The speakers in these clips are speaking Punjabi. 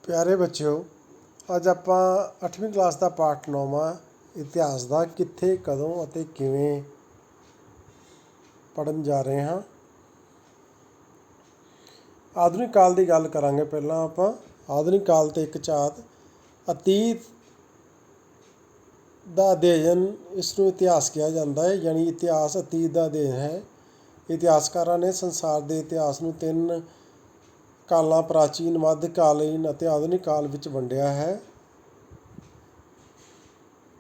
प्यारे बच्चों, ਅੱਜ ਆਪਾਂ 8ਵੀਂ ਕਲਾਸ ਦਾ ਪਾਠ 9ਵਾਂ ਇਤਿਹਾਸ ਦਾ ਕਿੱਥੇ ਕਦੋਂ ਅਤੇ ਕਿਵੇਂ ਪੜ੍ਹਨ ਜਾ ਰਹੇ ਹਾਂ। ਆਧੁਨਿਕ ਕਾਲ ਦੀ ਗੱਲ ਕਰਾਂਗੇ। ਪਹਿਲਾਂ ਆਪਾਂ ਆਧੁਨਿਕ ਕਾਲ ਤੇ ਇੱਕ ਝਾਤ ਅਤੀਤ ਦਾ ਅਧਿਐਨ, ਇਸ ਨੂੰ ਇਤਿਹਾਸ ਕਿਹਾ ਜਾਂਦਾ ਹੈ। ਯਾਨੀ ਇਤਿਹਾਸ ਅਤੀਤ ਦਾ ਅਧਿਐਨ ਹੈ। ਇਤਿਹਾਸਕਾਰਾਂ ਨੇ ਸੰਸਾਰ ਦੇ ਇਤਿਹਾਸ ਨੂੰ 3 ਕਾਲਾਂ ਪ੍ਰਾਚੀਨ, ਮੱਧਕਾਲੀਨ ਅਤੇ ਆਧੁਨਿਕ ਕਾਲ ਵਿੱਚ ਵੰਡਿਆ ਹੈ।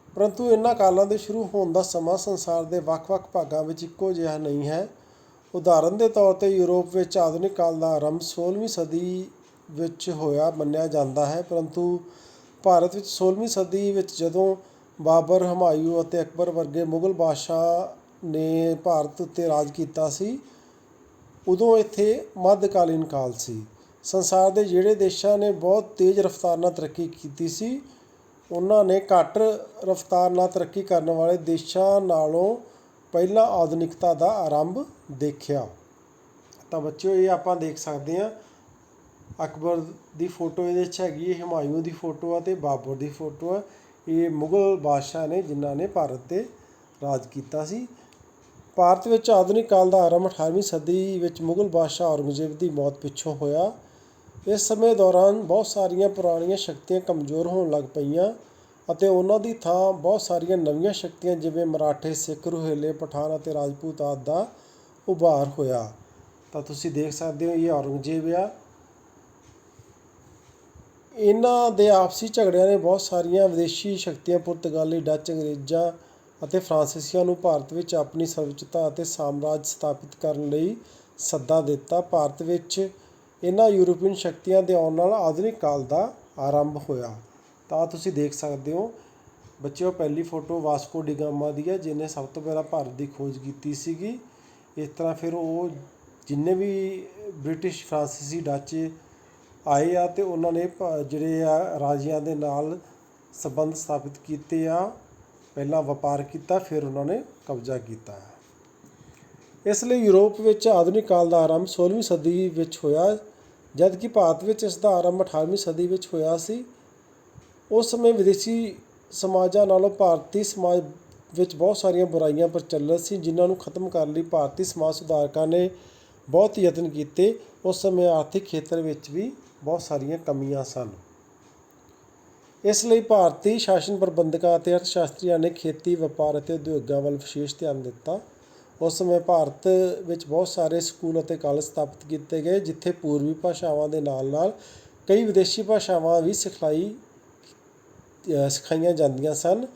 ਪਰੰਤੂ ਇਹਨਾਂ ਕਾਲਾਂ ਦੇ ਸ਼ੁਰੂ ਹੋਣ ਦਾ ਸਮਾਂ ਸੰਸਾਰ ਦੇ ਵੱਖ-ਵੱਖ ਭਾਗਾਂ ਵਿੱਚ ਇੱਕੋ ਜਿਹਾ ਨਹੀਂ ਹੈ। ਉਦਾਹਰਨ ਦੇ ਤੌਰ 'ਤੇ ਯੂਰਪ ਵਿੱਚ ਆਧੁਨਿਕ ਕਾਲ ਦਾ ਆਰੰਭ 16ਵੀਂ ਸਦੀ ਵਿੱਚ ਹੋਇਆ ਮੰਨਿਆ ਜਾਂਦਾ ਹੈ, ਪਰੰਤੂ ਭਾਰਤ ਵਿੱਚ 16ਵੀਂ ਸਦੀ ਵਿੱਚ ਜਦੋਂ ਬਾਬਰ, ਹੁਮਾਯੂੰ ਅਤੇ ਅਕਬਰ ਵਰਗੇ ਮੁਗਲ ਬਾਦਸ਼ਾਹ ਨੇ ਭਾਰਤ ਉੱਤੇ ਰਾਜ ਕੀਤਾ ਸੀ, ਉਦੋਂ ਇੱਥੇ ਮੱਧਕਾਲੀਨ ਕਾਲ ਸੀ। ਸੰਸਾਰ ਦੇ ਜਿਹੜੇ ਦੇਸ਼ਾਂ ਨੇ ਬਹੁਤ ਤੇਜ਼ ਰਫ਼ਤਾਰ ਨਾਲ ਤਰੱਕੀ ਕੀਤੀ ਸੀ, ਉਹਨਾਂ ਨੇ ਘੱਟ ਰਫ਼ਤਾਰ ਨਾਲ ਤਰੱਕੀ ਕਰਨ ਵਾਲੇ ਦੇਸ਼ਾਂ ਨਾਲੋਂ ਪਹਿਲਾਂ ਆਧੁਨਿਕਤਾ ਦਾ ਆਰੰਭ ਦੇਖਿਆ। ਤਾਂ ਬੱਚਿਓ, ਇਹ ਆਪਾਂ ਦੇਖ ਸਕਦੇ ਹਾਂ। ਅਕਬਰ ਦੀ ਫੋਟੋ ਇਹਦੇ 'ਚ ਹੈਗੀ ਹੈ, ਹੁਮਾਯੂੰ ਦੀ ਫੋਟੋ ਆ ਅਤੇ ਬਾਬਰ ਦੀ ਫੋਟੋ ਆ। ਇਹ ਮੁਗਲ ਬਾਦਸ਼ਾਹ ਨੇ ਜਿਨ੍ਹਾਂ ਨੇ ਭਾਰਤ 'ਤੇ ਰਾਜ ਕੀਤਾ ਸੀ। ਭਾਰਤ ਵਿੱਚ ਆਧੁਨਿਕ ਕਾਲ ਦਾ ਆਰੰਭ 18ਵੀਂ ਸਦੀ ਵਿੱਚ ਮੁਗਲ ਬਾਦਸ਼ਾਹ ਔਰੰਗਜ਼ੇਬ ਦੀ ਮੌਤ ਪਿੱਛੋਂ ਹੋਇਆ। ਇਸ ਸਮੇਂ ਦੌਰਾਨ ਬਹੁਤ ਸਾਰੀਆਂ ਪੁਰਾਣੀਆਂ ਸ਼ਕਤੀਆਂ ਕਮਜ਼ੋਰ ਹੋਣ ਲੱਗ ਪਈਆਂ ਅਤੇ ਉਹਨਾਂ ਦੀ ਥਾਂ ਬਹੁਤ ਸਾਰੀਆਂ ਨਵੀਆਂ ਸ਼ਕਤੀਆਂ ਜਿਵੇਂ ਮਰਾਠੇ, ਸਿੱਖ, ਰੋਹਿਲੇ, ਪਠਾਨ ਅਤੇ ਰਾਜਪੂਤ ਆਦਿ ਦਾ ਉਭਾਰ ਹੋਇਆ। ਤਾਂ ਤੁਸੀਂ ਦੇਖ ਸਕਦੇ ਹੋ, ਇਹ ਔਰੰਗਜ਼ੇਬ ਆ। ਇਹਨਾਂ ਦੇ ਆਪਸੀ ਝਗੜਿਆਂ ਨੇ ਬਹੁਤ ਸਾਰੀਆਂ ਵਿਦੇਸ਼ੀ ਸ਼ਕਤੀਆਂ ਪੁਰਤਗਾਲੀ, ਡੱਚ, ਅੰਗਰੇਜ਼ਾਂ ਅਤੇ ਫਰਾਂਸੀਸੀਆਂ ਨੂੰ ਭਾਰਤ ਵਿੱਚ ਆਪਣੀ ਸਰਵਉੱਚਤਾ ਅਤੇ ਸਾਮਰਾਜ ਸਥਾਪਿਤ ਕਰਨ ਲਈ ਸੱਦਾ ਦਿੱਤਾ। ਭਾਰਤ ਵਿੱਚ ਇਹਨਾਂ ਯੂਰਪੀਅਨ ਸ਼ਕਤੀਆਂ ਦੇ ਆਉਣ ਨਾਲ ਆਧੁਨਿਕ ਕਾਲ ਦਾ ਆਰੰਭ ਹੋਇਆ। ਤਾਂ ਤੁਸੀਂ ਦੇਖ ਸਕਦੇ ਹੋ ਬੱਚਿਓ, ਪਹਿਲੀ ਫੋਟੋ ਵਾਸਕੋ ਡੀ ਗਾਮਾ ਦੀ ਹੈ, ਜਿਹਨੇ ਸਭ ਤੋਂ ਪਹਿਲਾਂ ਭਾਰਤ ਦੀ ਖੋਜ ਕੀਤੀ ਸੀਗੀ। ਇਸ ਤਰ੍ਹਾਂ ਫਿਰ ਉਹ ਜਿੰਨੇ ਵੀ ਬ੍ਰਿਟਿਸ਼, ਫਰਾਂਸੀਸੀ, ਡੱਚ ਆਏ ਆ ਅਤੇ ਉਹਨਾਂ ਨੇ ਜਿਹੜੇ ਆ ਰਾਜਿਆਂ ਦੇ ਨਾਲ ਸੰਬੰਧ ਸਥਾਪਿਤ ਕੀਤੇ ਆ। ਪਹਿਲਾਂ ਵਪਾਰ ਕੀਤਾ, ਫਿਰ ਉਹਨਾਂ ਨੇ ਕਬਜ਼ਾ ਕੀਤਾ। ਇਸ ਲਈ ਯੂਰਪ ਵਿੱਚ ਆਧੁਨਿਕ ਕਾਲ ਦਾ ਆਰੰਭ 16ਵੀਂ ਸਦੀ ਵਿੱਚ ਹੋਇਆ, ਜਦ ਕਿ ਭਾਰਤ ਵਿੱਚ ਇਸ ਦਾ ਆਰੰਭ 18ਵੀਂ ਸਦੀ ਵਿੱਚ ਹੋਇਆ ਸੀ। ਉਸ ਸਮੇਂ ਵਿਦੇਸ਼ੀ ਸਮਾਜਾਂ ਨਾਲੋਂ ਭਾਰਤੀ ਸਮਾਜ ਵਿੱਚ ਬਹੁਤ ਸਾਰੀਆਂ ਬੁਰਾਈਆਂ ਪ੍ਰਚਲਿਤ ਸੀ, ਜਿਨ੍ਹਾਂ ਨੂੰ ਖਤਮ ਕਰਨ ਲਈ ਭਾਰਤੀ ਸਮਾਜ ਸੁਧਾਰਕਾਂ ਨੇ ਬਹੁਤ ਯਤਨ ਕੀਤੇ। ਉਸ ਸਮੇਂ ਆਰਥਿਕ ਖੇਤਰ ਵਿੱਚ ਵੀ ਬਹੁਤ ਸਾਰੀਆਂ ਕਮੀਆਂ ਸਨ। ਇਸ ਲਈ ਭਾਰਤੀ ਸ਼ਾਸਨ ਪ੍ਰਬੰਧਕਾਂ ਅਤੇ ਅਰਥਸ਼ਾਸਤਰੀਆਂ ਨੇ ਖੇਤੀ, ਵਪਾਰ ਅਤੇ ਉਦਯੋਗਾਂ ਵੱਲ ਵਿਸ਼ੇਸ਼ ਧਿਆਨ ਦਿੱਤਾ। ਉਸ ਸਮੇਂ ਭਾਰਤ ਵਿੱਚ ਬਹੁਤ ਸਾਰੇ ਸਕੂਲ ਅਤੇ ਕਾਲਜ ਸਥਾਪਿਤ ਕੀਤੇ ਗਏ, ਜਿੱਥੇ ਪੂਰਬੀ ਭਾਸ਼ਾਵਾਂ ਦੇ ਨਾਲ-ਨਾਲ ਕਈ ਵਿਦੇਸ਼ੀ ਭਾਸ਼ਾਵਾਂ ਵੀ ਸਿਖਾਈਆਂ ਜਾਂਦੀਆਂ ਸਨ।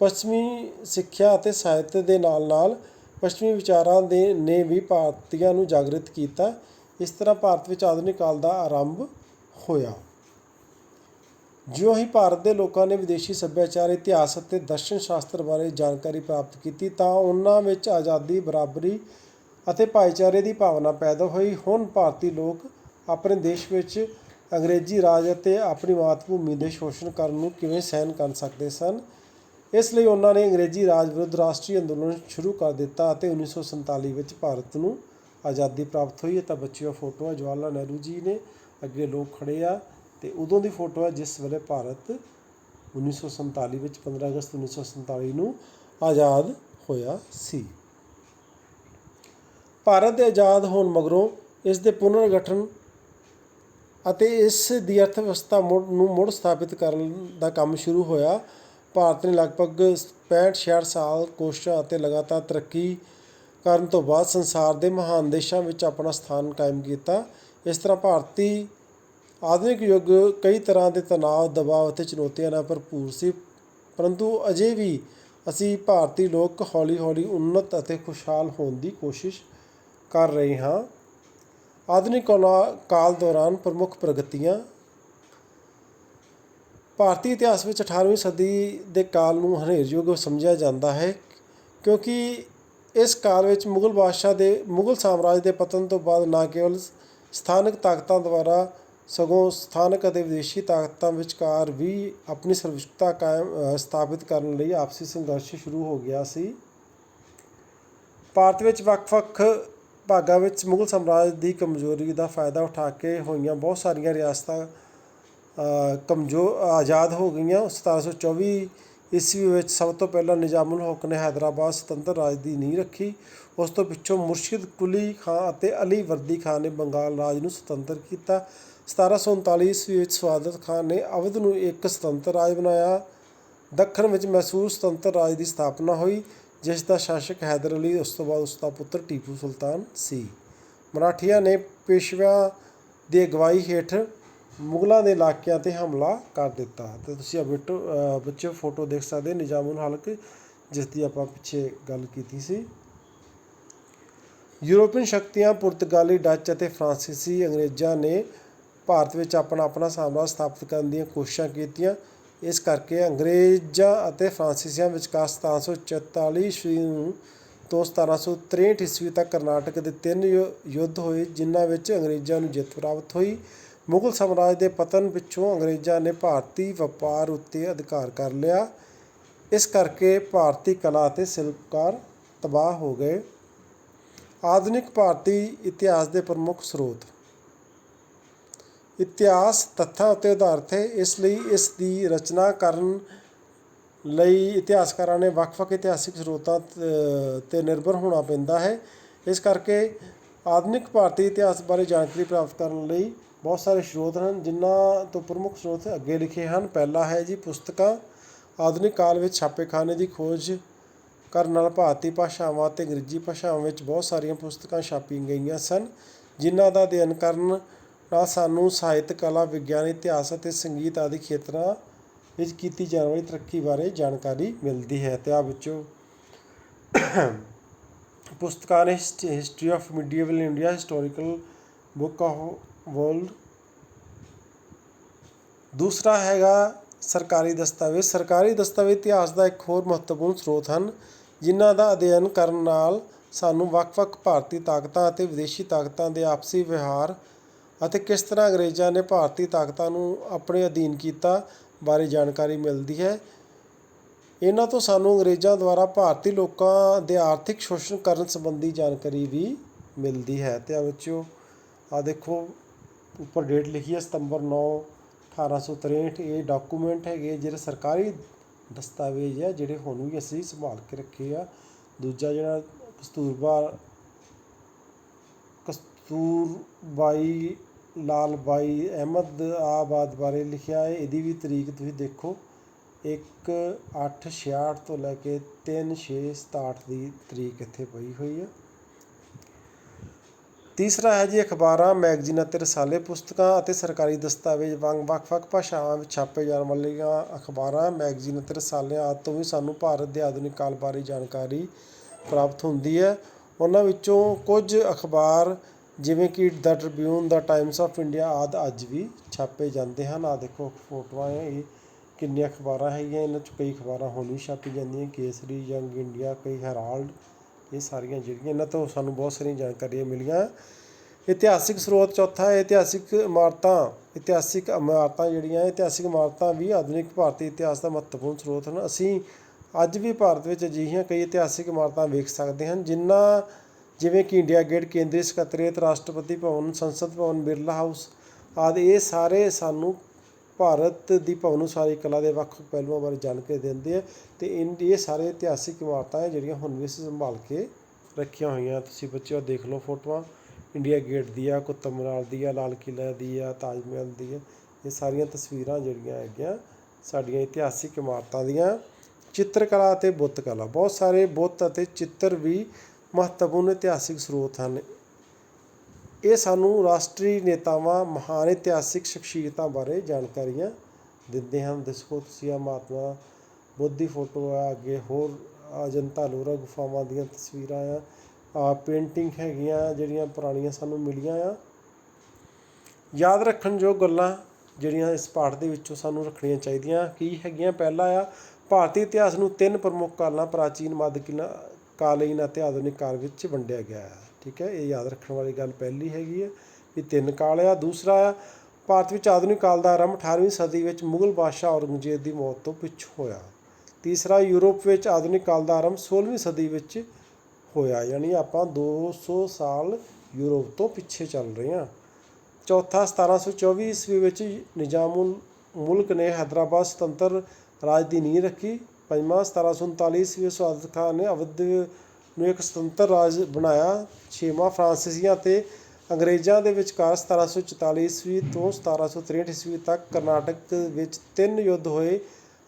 ਪੱਛਮੀ ਸਿੱਖਿਆ ਅਤੇ ਸਾਹਿਤ ਦੇ ਨਾਲ-ਨਾਲ ਪੱਛਮੀ ਵਿਚਾਰਾਂ ਨੇ ਵੀ ਭਾਰਤੀਆਂ ਨੂੰ ਜਾਗਰਿਤ ਕੀਤਾ। ਇਸ ਤਰ੍ਹਾਂ ਭਾਰਤ ਵਿੱਚ ਆਧੁਨਿਕ ਕਾਲ ਦਾ ਆਰੰਭ ਹੋਇਆ। ਜਿਉਂ ਹੀ ਭਾਰਤ ਦੇ ਲੋਕਾਂ ਨੇ ਵਿਦੇਸ਼ੀ ਸੱਭਿਆਚਾਰ, ਇਤਿਹਾਸ ਅਤੇ ਦਰਸ਼ਨ ਸ਼ਾਸਤਰ ਬਾਰੇ ਜਾਣਕਾਰੀ ਪ੍ਰਾਪਤ ਕੀਤੀ, ਤਾਂ ਉਹਨਾਂ ਵਿੱਚ ਆਜ਼ਾਦੀ, ਬਰਾਬਰੀ ਅਤੇ ਭਾਈਚਾਰੇ ਦੀ ਭਾਵਨਾ ਪੈਦਾ ਹੋਈ। ਹੁਣ ਭਾਰਤੀ ਲੋਕ ਆਪਣੇ ਦੇਸ਼ ਵਿੱਚ ਅੰਗਰੇਜ਼ੀ ਰਾਜ ਅਤੇ ਆਪਣੀ ਮਾਤ ਭੂਮੀ ਦੇ ਸ਼ੋਸ਼ਣ ਕਰਨ ਨੂੰ ਕਿਵੇਂ ਸਹਿਣ ਕਰ ਸਕਦੇ ਸਨ। ਇਸ ਲਈ ਉਹਨਾਂ ਨੇ ਅੰਗਰੇਜ਼ੀ ਰਾਜ ਵਿਰੁੱਧ ਰਾਸ਼ਟਰੀ ਅੰਦੋਲਨ ਸ਼ੁਰੂ ਕਰ ਦਿੱਤਾ ਅਤੇ 1947 ਵਿੱਚ ਭਾਰਤ ਨੂੰ ਆਜ਼ਾਦੀ ਪ੍ਰਾਪਤ ਹੋਈ। ਤਾਂ ਬੱਚਿਓ, ਫੋਟੋ ਜਵਾਹਰ ਲਾਲ ਨਹਿਰੂ ਜੀ ਨੇ, ਅੱਗੇ ਲੋਕ ਖੜ੍ਹੇ ਆ ਅਤੇ ਉਦੋਂ ਦੀ ਫੋਟੋ ਹੈ ਜਿਸ ਵੇਲੇ ਭਾਰਤ 1947 ਵਿੱਚ 15 ਅਗਸਤ 1947 ਨੂੰ ਆਜ਼ਾਦ ਹੋਇਆ ਸੀ। ਭਾਰਤ ਦੇ ਆਜ਼ਾਦ ਹੋਣ ਮਗਰੋਂ ਇਸ ਦੇ ਪੁਨਰਗਠਨ ਅਤੇ ਇਸ ਦੀ ਅਰਥ ਵਿਵਸਥਾ ਨੂੰ ਮੁੜ ਸਥਾਪਿਤ ਕਰਨ ਦਾ ਕੰਮ ਸ਼ੁਰੂ ਹੋਇਆ। ਭਾਰਤ ਨੇ ਲਗਭਗ 65-66 ਸਾਲ ਕੋਸ਼ਿਸ਼ਾਂ ਅਤੇ ਲਗਾਤਾਰ ਤਰੱਕੀ ਕਰਨ ਤੋਂ ਬਾਅਦ ਸੰਸਾਰ ਦੇ ਮਹਾਨ ਦੇਸ਼ਾਂ ਵਿੱਚ ਆਪਣਾ ਸਥਾਨ ਕਾਇਮ ਕੀਤਾ। ਇਸ ਤਰ੍ਹਾਂ ਭਾਰਤੀ ਆਧੁਨਿਕ ਯੁੱਗ ਕਈ ਤਰ੍ਹਾਂ ਦੇ ਤਣਾਅ, ਦਬਾਅ ਅਤੇ ਚੁਣੌਤੀਆਂ ਨਾਲ ਭਰਪੂਰ ਸੀ, ਪਰੰਤੂ ਅਜੇ ਵੀ ਅਸੀਂ ਭਾਰਤੀ ਲੋਕ ਹੌਲੀ-ਹੌਲੀ ਉੱਨਤ ਅਤੇ ਖੁਸ਼ਹਾਲ ਹੋਣ ਦੀ ਕੋਸ਼ਿਸ਼ ਕਰ ਰਹੇ ਹਾਂ। ਆਧੁਨਿਕ ਕਾਲ ਦੌਰਾਨ ਪ੍ਰਮੁੱਖ ਪ੍ਰਗਤੀਆਂ। ਭਾਰਤੀ ਇਤਿਹਾਸ ਵਿੱਚ 18ਵੀਂ ਸਦੀ ਦੇ ਕਾਲ ਨੂੰ ਹਨੇਰ ਯੁੱਗ ਸਮਝਿਆ ਜਾਂਦਾ ਹੈ, ਕਿਉਂਕਿ ਇਸ ਕਾਲ ਵਿੱਚ ਮੁਗਲ ਸਾਮਰਾਜ ਦੇ ਪਤਨ ਤੋਂ ਬਾਅਦ ਨਾ ਕੇਵਲ ਸਥਾਨਕ ਤਾਕਤਾਂ ਦੁਆਰਾ, ਸਗੋਂ ਸਥਾਨਕ ਅਤੇ ਵਿਦੇਸ਼ੀ ਤਾਕਤਾਂ ਵਿਚਕਾਰ ਵੀ ਆਪਣੀ ਸਰਵਉੱਚਤਾ ਸਥਾਪਿਤ ਕਰਨ ਲਈ ਆਪਸੀ ਸੰਘਰਸ਼ ਸ਼ੁਰੂ ਹੋ ਗਿਆ ਸੀ। ਭਾਰਤ ਵਿੱਚ ਵੱਖ-ਵੱਖ ਭਾਗਾਂ ਵਿੱਚ ਮੁਗਲ ਸਾਮਰਾਜ ਦੀ ਕਮਜ਼ੋਰੀ ਦਾ ਫਾਇਦਾ ਉਠਾ ਕੇ ਹੋਈਆਂ ਬਹੁਤ ਸਾਰੀਆਂ ਰਿਆਸਤਾਂ ਆਜ਼ਾਦ ਹੋ ਗਈਆਂ। 1724 ਈਸਵੀ ਵਿੱਚ ਸਭ ਤੋਂ ਪਹਿਲਾਂ ਨਿਜ਼ਾਮੁਲ ਹਕ ਨੇ ਹੈਦਰਾਬਾਦ ਸੁਤੰਤਰ ਰਾਜ ਦੀ ਨੀਂਹ ਰੱਖੀ। ਉਸ ਤੋਂ ਪਿੱਛੋਂ ਮੁਰਸ਼ਿਦ ਕੁਲੀ ਖਾਂ ਅਤੇ ਅਲੀ ਵਰਦੀ ਖਾਂ ਨੇ ਬੰਗਾਲ ਰਾਜ ਨੂੰ ਸੁਤੰਤਰ ਕੀਤਾ। 1739 ਈਸਵੀ ਵਿੱਚ ਸਆਦਤ ਖਾਨ ਨੇ ਅਵਧ ਨੂੰ ਇੱਕ ਸੁਤੰਤਰ ਰਾਜ ਬਣਾਇਆ। ਦੱਖਣ ਵਿੱਚ ਮੈਸੂਰ ਸੁਤੰਤਰ ਰਾਜ ਦੀ ਸਥਾਪਨਾ ਹੋਈ, ਜਿਸ ਦਾ ਸ਼ਾਸਕ ਹੈਦਰ ਅਲੀ, ਉਸ ਤੋਂ ਬਾਅਦ ਉਸ ਦਾ ਪੁੱਤਰ ਟੀਪੂ ਸੁਲਤਾਨ ਸੀ। ਮਰਾਠਿਆਂ ਨੇ ਪੇਸ਼ਵਿਆਂ ਦੀ ਅਗਵਾਈ ਹੇਠ ਮੁਗਲਾਂ ਦੇ ਇਲਾਕਿਆਂ 'ਤੇ ਹਮਲਾ ਕਰ ਦਿੱਤਾ। ਅਤੇ ਤੁਸੀਂ ਬੱਚੇ ਫੋਟੋ ਦੇਖ ਸਕਦੇ ਨਿਜ਼ਾਮੁਲ ਹਲਕ, ਜਿਸ ਦੀ ਆਪਾਂ ਪਿੱਛੇ ਗੱਲ ਕੀਤੀ ਸੀ। ਯੂਰਪੀਅਨ ਸ਼ਕਤੀਆਂ ਪੁਰਤਗਾਲੀ, ਡੱਚ ਅਤੇ ਫਰਾਂਸੀਸੀ ਅੰਗਰੇਜ਼ਾਂ ਨੇ ਭਾਰਤ ਵਿੱਚ ਆਪਣਾ ਸਾਮਰਾਜ ਸਥਾਪਿਤ ਕਰਨ ਦੀਆਂ ਕੋਸ਼ਿਸ਼ਾਂ ਕੀਤੀਆਂ। ਇਸ ਕਰਕੇ ਅੰਗਰੇਜ਼ਾਂ ਅਤੇ ਫਰਾਂਸੀਸੀਆਂ ਵਿਚਕਾਰ 1744 ਈਸਵੀ ਤੋਂ 1763 ਈਸਵੀ ਤੱਕ ਕਰਨਾਟਕ ਦੇ 3 ਯੁੱਧ ਹੋਏ, ਜਿਨ੍ਹਾਂ ਵਿੱਚ ਅੰਗਰੇਜ਼ਾਂ ਨੂੰ ਜਿੱਤ ਪ੍ਰਾਪਤ ਹੋਈ। ਮੁਗਲ ਸਾਮਰਾਜ ਦੇ ਪਤਨ ਪਿੱਛੋਂ ਅੰਗਰੇਜ਼ਾਂ ਨੇ ਭਾਰਤੀ ਵਪਾਰ ਉੱਤੇ ਅਧਿਕਾਰ ਕਰ ਲਿਆ। ਇਸ ਕਰਕੇ ਭਾਰਤੀ ਕਲਾ ਅਤੇ ਸ਼ਿਲਪਕਾਰ ਤਬਾਹ ਹੋ ਗਏ। ਆਧੁਨਿਕ ਭਾਰਤੀ ਇਤਿਹਾਸ ਦੇ ਪ੍ਰਮੁੱਖ ਸਰੋਤ। ਇਤਿਹਾਸ ਤੱਥਾਂ ਉੱਤੇ ਆਧਾਰਿਤ ਹੈ, ਇਸ ਲਈ ਇਸ ਦੀ ਰਚਨਾ ਕਰਨ ਲਈ ਇਤਿਹਾਸਕਾਰਾਂ ਨੇ ਵੱਖ-ਵੱਖ ਇਤਿਹਾਸਿਕ ਸਰੋਤਾਂ 'ਤੇ ਨਿਰਭਰ ਹੋਣਾ ਪੈਂਦਾ ਹੈ। ਇਸ ਕਰਕੇ ਆਧੁਨਿਕ ਭਾਰਤੀ ਇਤਿਹਾਸ ਬਾਰੇ ਜਾਣਕਾਰੀ ਪ੍ਰਾਪਤ ਕਰਨ ਲਈ ਬਹੁਤ ਸਾਰੇ ਸਰੋਤ ਹਨ, ਜਿਨ੍ਹਾਂ ਤੋਂ ਪ੍ਰਮੁੱਖ ਸਰੋਤ ਅੱਗੇ ਲਿਖੇ ਹਨ। ਪਹਿਲਾ ਹੈ ਜੀ ਪੁਸਤਕਾਂ। ਆਧੁਨਿਕ ਕਾਲ ਵਿੱਚ ਛਾਪੇਖਾਨੇ ਦੀ ਖੋਜ ਕਰਨ ਨਾਲ ਭਾਰਤੀ ਭਾਸ਼ਾਵਾਂ ਅਤੇ ਅੰਗਰੇਜ਼ੀ ਭਾਸ਼ਾਵਾਂ ਵਿੱਚ ਬਹੁਤ ਸਾਰੀਆਂ ਪੁਸਤਕਾਂ ਛਾਪੀਆਂ ਗਈਆਂ ਸਨ, ਜਿਨ੍ਹਾਂ ਦਾ ਅਧਿਐਨ ਕਰਨ ਨਾਲ ਸਾਨੂੰ ਸਾਹਿਤ, ਕਲਾ, ਵਿਗਿਆਨ, ਇਤਿਹਾਸ ਅਤੇ ਸੰਗੀਤ ਆਦਿ ਖੇਤਰਾਂ ਵਿੱਚ ਕੀਤੀ ਜਾਣ ਵਾਲੀ ਤਰੱਕੀ ਬਾਰੇ ਜਾਣਕਾਰੀ ਮਿਲਦੀ ਹੈ। ਅਤੇ ਵਿੱਚੋਂ ਪੁਸਤਕਾਂ ਨੇ history of medieval India, historical book of world. ਦੂਸਰਾ ਹੈਗਾ ਸਰਕਾਰੀ ਦਸਤਾਵੇਜ਼। ਸਰਕਾਰੀ ਦਸਤਾਵੇਜ਼ ਇਤਿਹਾਸ ਦਾ ਇੱਕ ਹੋਰ ਮਹੱਤਵਪੂਰਨ ਸਰੋਤ ਹਨ, ਜਿਨ੍ਹਾਂ ਦਾ ਅਧਿਐਨ ਕਰਨ ਨਾਲ ਸਾਨੂੰ ਵੱਖ-ਵੱਖ ਭਾਰਤੀ ਤਾਕਤਾਂ ਅਤੇ ਵਿਦੇਸ਼ੀ ਤਾਕਤਾਂ ਦੇ ਆਪਸੀ ਵਿਵਹਾਰ ਅਤੇ ਕਿਸ ਤਰ੍ਹਾਂ ਅੰਗਰੇਜ਼ਾਂ ਨੇ ਭਾਰਤੀ ਤਾਕਤਾਂ ਨੂੰ ਆਪਣੇ ਅਧੀਨ ਕੀਤਾ ਬਾਰੇ ਜਾਣਕਾਰੀ ਮਿਲਦੀ ਹੈ। ਇਹਨਾਂ ਤੋਂ ਸਾਨੂੰ ਅੰਗਰੇਜ਼ਾਂ ਦੁਆਰਾ ਭਾਰਤੀ ਲੋਕਾਂ ਦੇ ਆਰਥਿਕ ਸ਼ੋਸ਼ਣ ਕਰਨ ਸੰਬੰਧੀ ਜਾਣਕਾਰੀ ਵੀ ਮਿਲਦੀ ਹੈ। ਅਤੇ ਵਿੱਚੋਂ ਦੇਖੋ ਉੱਪਰ ਡੇਟ ਲਿਖੀ ਹੈ ਸਤੰਬਰ 9, 1863। ਇਹ ਡਾਕੂਮੈਂਟ ਹੈਗੇ ਜਿਹੜੇ ਸਰਕਾਰੀ ਦਸਤਾਵੇਜ਼ ਆ, ਜਿਹੜੇ ਹੁਣ ਵੀ ਅਸੀਂ ਸੰਭਾਲ ਕੇ ਰੱਖੇ ਆ। ਦੂਜਾ ਜਿਹੜਾ ਕਸਤੂਰਬਾਈ ਲਾਲ ਬਾਈ ਅਹਿਮਦਾਬਾਦ ਬਾਰੇ ਲਿਖਿਆ ਹੈ, ਇਹਦੀ ਵੀ ਤਰੀਕ ਤੁਸੀਂ ਦੇਖੋ 1/8/66 ਤੋਂ ਲੈ ਕੇ 3/6/67 ਦੀ ਤਰੀਕ ਇੱਥੇ ਪਈ ਹੋਈ ਹੈ। ਤੀਸਰਾ ਹੈ ਜੀ ਅਖਬਾਰਾਂ, ਮੈਗਜ਼ੀਨ ਅਤੇ ਰਸਾਲੇ। ਪੁਸਤਕਾਂ ਅਤੇ ਸਰਕਾਰੀ ਦਸਤਾਵੇਜ਼ ਵਾਂਗ ਵੱਖ-ਵੱਖ ਭਾਸ਼ਾਵਾਂ ਵਿੱਚ ਛਾਪੇ ਜਾਣ ਵਾਲੀਆਂ ਅਖਬਾਰਾਂ, ਮੈਗਜ਼ੀਨ ਅਤੇ ਰਸਾਲਿਆਂ ਆਦਿ ਤੋਂ ਵੀ ਸਾਨੂੰ ਭਾਰਤ ਦੇ ਆਧੁਨਿਕ ਕਾਲ ਬਾਰੇ ਜਾਣਕਾਰੀ ਪ੍ਰਾਪਤ ਹੁੰਦੀ ਹੈ। ਉਹਨਾਂ ਵਿੱਚੋਂ ਕੁਝ ਅਖਬਾਰ ਜਿਵੇਂ ਕਿ the Tribune, the Times of India ਆਦਿ ਅੱਜ ਵੀ ਛਾਪੇ ਜਾਂਦੇ ਹਨ। ਦੇਖੋ ਫੋਟੋਆਂ ਇਹ ਕਿੰਨੀਆਂ ਅਖਬਾਰਾਂ ਹੈਗੀਆਂ, ਇਹਨਾਂ 'ਚੋਂ ਕਈ ਅਖਬਾਰਾਂ ਹੁਣ ਵੀ ਛਾਪੀ ਜਾਂਦੀਆਂ, ਕੇਸਰੀ, ਯੰਗ ਇੰਡੀਆ, ਕਈ ਹੈਰਾਲਡ, ਇਹ ਸਾਰੀਆਂ ਜਿਹੜੀਆਂ ਇਹਨਾਂ ਤੋਂ ਸਾਨੂੰ ਬਹੁਤ ਸਾਰੀਆਂ ਜਾਣਕਾਰੀਆਂ ਮਿਲੀਆਂ। ਇਤਿਹਾਸਿਕ ਸਰੋਤ ਚੌਥਾ ਹੈ ਇਤਿਹਾਸਿਕ ਇਮਾਰਤਾਂ। ਇਤਿਹਾਸਿਕ ਇਮਾਰਤਾਂ ਵੀ ਆਧੁਨਿਕ ਭਾਰਤੀ ਇਤਿਹਾਸ ਦਾ ਮਹੱਤਵਪੂਰਨ ਸਰੋਤ ਹਨ। ਅਸੀਂ ਅੱਜ ਵੀ ਭਾਰਤ ਵਿੱਚ ਅਜਿਹੀਆਂ ਕਈ ਇਤਿਹਾਸਿਕ ਇਮਾਰਤਾਂ ਵੇਖ ਸਕਦੇ ਹਨ, ਜਿਵੇਂ ਕਿ ਇੰਡੀਆ ਗੇਟ, ਕੇਂਦਰੀ ਸਕੱਤਰੇਤ, ਰਾਸ਼ਟਰਪਤੀ ਭਵਨ, ਸੰਸਦ ਭਵਨ, ਬਿਰਲਾ ਹਾਊਸ ਆਦਿ। ਇਹ ਸਾਰੇ ਸਾਨੂੰ ਭਾਰਤ ਦੀ ਭਵਨ ਉਸਾਰੀ ਕਲਾ ਦੇ ਵੱਖ ਪਹਿਲੂਆਂ ਬਾਰੇ ਜਾਣਕਾਰੀ ਦਿੰਦੇ ਆ। ਅਤੇ ਇਹ ਸਾਰੇ ਇਤਿਹਾਸਿਕ ਇਮਾਰਤਾਂ ਹੈ ਜਿਹੜੀਆਂ ਹੁਣ ਵੀ ਅਸੀਂ ਸੰਭਾਲ ਕੇ ਰੱਖੀਆਂ ਹੋਈਆਂ। ਤੁਸੀਂ ਬੱਚਿਓ ਦੇਖ ਲਓ ਫੋਟੋਆਂ, ਇੰਡੀਆ ਗੇਟ ਦੀ ਆ, ਕੁਤਬ ਮੀਨਾਰ ਦੀ ਆ, ਲਾਲ ਕਿਲ੍ਹਾ ਦੀ ਆ, ਤਾਜ ਮਹਿਲ ਦੀ ਆ। ਇਹ ਸਾਰੀਆਂ ਤਸਵੀਰਾਂ ਜਿਹੜੀਆਂ ਹੈਗੀਆਂ ਸਾਡੀਆਂ ਇਤਿਹਾਸਿਕ ਇਮਾਰਤਾਂ ਦੀਆਂ। ਚਿੱਤਰਕਲਾ ਅਤੇ ਬੁੱਤ ਕਲਾ। ਬਹੁਤ ਸਾਰੇ ਬੁੱਤ ਅਤੇ ਚਿੱਤਰ ਵੀ ਮਹੱਤਵਪੂਰਨ ਇਤਿਹਾਸਿਕ ਸਰੋਤ ਹਨ। ਇਹ ਸਾਨੂੰ ਰਾਸ਼ਟਰੀ ਨੇਤਾਵਾਂ, ਮਹਾਨ ਇਤਿਹਾਸਿਕ ਸ਼ਖਸੀਅਤਾਂ ਬਾਰੇ ਜਾਣਕਾਰੀਆਂ ਦਿੰਦੇ ਹਨ। ਦੇਖੋ ਤੁਸੀਂ ਆ ਮਹਾਤਮਾ ਬੁੱਧ ਦੀ ਫੋਟੋ ਆ, ਅੱਗੇ ਹੋਰ ਅਜੰਤਾ ਅਲੋਰਾ ਗੁਫਾਵਾਂ ਦੀਆਂ ਤਸਵੀਰਾਂ ਆ, ਪੇਂਟਿੰਗ ਹੈਗੀਆਂ ਜਿਹੜੀਆਂ ਪੁਰਾਣੀਆਂ ਸਾਨੂੰ ਮਿਲੀਆਂ ਆ। ਯਾਦ ਰੱਖਣਯੋਗ ਗੱਲਾਂ ਜਿਹੜੀਆਂ ਇਸ ਪਾਠ ਦੇ ਵਿੱਚੋਂ ਸਾਨੂੰ ਰੱਖਣੀਆਂ ਚਾਹੀਦੀਆਂ ਕੀ ਹੈਗੀਆਂ। ਪਹਿਲਾ ਆ ਭਾਰਤੀ ਇਤਿਹਾਸ ਨੂੰ 3 ਪ੍ਰਮੁੱਖ ਕਾਲਾਂ, ਪ੍ਰਾਚੀਨ, ਮੱਧਕਾਲੀਨ ਅਤੇ ਆਧੁਨਿਕ ਕਾਲ ਵਿੱਚ ਵੰਡਿਆ ਗਿਆ ਹੈ। ਠੀਕ ਹੈ, ਇਹ ਯਾਦ ਰੱਖਣ ਵਾਲੀ ਗੱਲ ਪਹਿਲੀ ਹੈਗੀ ਹੈ ਵੀ 3 ਕਾਲ ਆ। ਦੂਸਰਾ ਆ ਭਾਰਤ ਵਿੱਚ ਆਧੁਨਿਕ ਕਾਲ ਦਾ ਆਰੰਭ 18ਵੀਂ ਸਦੀ ਵਿੱਚ ਮੁਗਲ ਬਾਦਸ਼ਾਹ ਔਰੰਗਜ਼ੇਬ ਦੀ ਮੌਤ ਤੋਂ ਪਿੱਛੋਂ ਹੋਇਆ। ਤੀਸਰਾ, ਯੂਰਪ ਵਿੱਚ ਆਧੁਨਿਕ ਕਾਲ ਦਾ ਆਰੰਭ 16ਵੀਂ ਸਦੀ ਵਿੱਚ ਹੋਇਆ, ਯਾਨੀ ਆਪਾਂ 200 ਸਾਲ ਯੂਰਪ ਤੋਂ ਪਿੱਛੇ ਚੱਲ ਰਹੇ ਹਾਂ। ਚੌਥਾ 1724 ਈਸਵੀ ਵਿੱਚ ਨਿਜ਼ਾਮੁਲ ਮੁਲਕ ਨੇ ਹੈਦਰਾਬਾਦ ਸੁਤੰਤਰ ਰਾਜ ਦੀ ਨੀਂਹ ਰੱਖੀ। ਪੰਜਵਾਂ 1739 ਈਸਵੀ ਸੁਆਦਤ ਖਾਨ ਨੇ ਅਵਧ ਨੂੰ ਇੱਕ ਸੁਤੰਤਰ ਰਾਜ ਬਣਾਇਆ। ਛੇਵਾਂ ਫਰਾਂਸੀਸੀਆਂ ਅਤੇ ਅੰਗਰੇਜ਼ਾਂ ਦੇ ਵਿਚਕਾਰ 1744 ਈਸਵੀ ਤੋਂ 1763 ਈਸਵੀ ਤੱਕ ਕਰਨਾਟਕ ਵਿੱਚ 3 ਯੁੱਧ ਹੋਏ।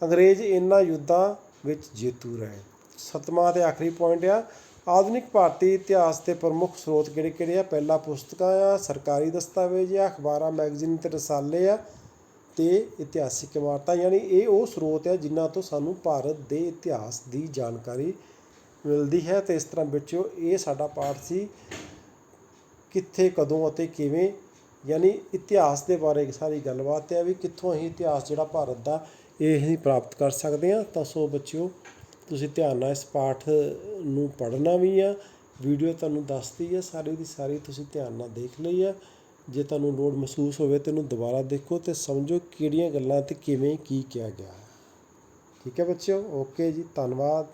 ਅੰਗਰੇਜ਼ ਇਹਨਾਂ ਯੁੱਧਾਂ ਵਿੱਚ ਜੇਤੂ ਰਹੇ। ਸੱਤਵਾਂ ਅਤੇ ਆਖਰੀ ਪੁਆਇੰਟ ਆ, ਆਧੁਨਿਕ ਭਾਰਤੀ ਇਤਿਹਾਸ ਦੇ ਪ੍ਰਮੁੱਖ ਸਰੋਤ ਕਿਹੜੇ ਕਿਹੜੇ ਆ? ਪਹਿਲਾ ਪੁਸਤਕਾਂ ਆ, ਸਰਕਾਰੀ ਦਸਤਾਵੇਜ਼ ਆ, ਅਖਬਾਰਾਂ, ਮੈਗਜ਼ੀਨ ਅਤੇ ਰਸਾਲੇ ਆ, ਅਤੇ ਇਤਿਹਾਸਿਕ ਇਮਾਰਤਾਂ। ਯਾਨੀ ਇਹ ਉਹ ਸਰੋਤ ਆ ਜਿਨ੍ਹਾਂ ਤੋਂ ਸਾਨੂੰ ਭਾਰਤ ਦੇ ਇਤਿਹਾਸ ਦੀ ਜਾਣਕਾਰੀ ਮਿਲਦੀ ਹੈ। ਅਤੇ ਇਸ ਤਰ੍ਹਾਂ ਵਿੱਚੋਂ ਇਹ ਸਾਡਾ ਪਾਠ ਸੀ, ਕਿੱਥੇ, ਕਦੋਂ ਅਤੇ ਕਿਵੇਂ, ਯਾਨੀ ਇਤਿਹਾਸ ਦੇ ਬਾਰੇ ਸਾਰੀ ਗੱਲਬਾਤ ਹੈ ਵੀ ਕਿੱਥੋਂ ਅਸੀਂ ਇਤਿਹਾਸ ਜਿਹੜਾ ਭਾਰਤ ਦਾ ਇਹ ਅਸੀਂ ਪ੍ਰਾਪਤ ਕਰ ਸਕਦੇ ਹਾਂ। ਤਾਂ ਸੋ ਬੱਚਿਓ, ਤੁਸੀਂ ਧਿਆਨ ਨਾਲ ਇਸ ਪਾਠ ਨੂੰ ਪੜ੍ਹਨਾ ਵੀ ਆ। ਵੀਡੀਓ ਤੁਹਾਨੂੰ ਦੱਸਦੀ ਹੈ ਸਾਰੀ ਦੀ ਸਾਰੀ, ਤੁਸੀਂ ਧਿਆਨ ਨਾਲ ਦੇਖ ਲਈ ਆ। ਜੇ ਤੁਹਾਨੂੰ ਲੋੜ ਮਹਿਸੂਸ ਹੋਵੇ ਤਾਂ ਇਹਨੂੰ ਦੁਬਾਰਾ ਦੇਖੋ ਅਤੇ ਸਮਝੋ ਕਿਹੜੀਆਂ ਗੱਲਾਂ ਅਤੇ ਕਿਵੇਂ ਕੀ ਕਿਹਾ ਗਿਆ ਹੈ। ਠੀਕ ਹੈ ਬੱਚਿਓ, ਓਕੇ ਜੀ, ਧੰਨਵਾਦ।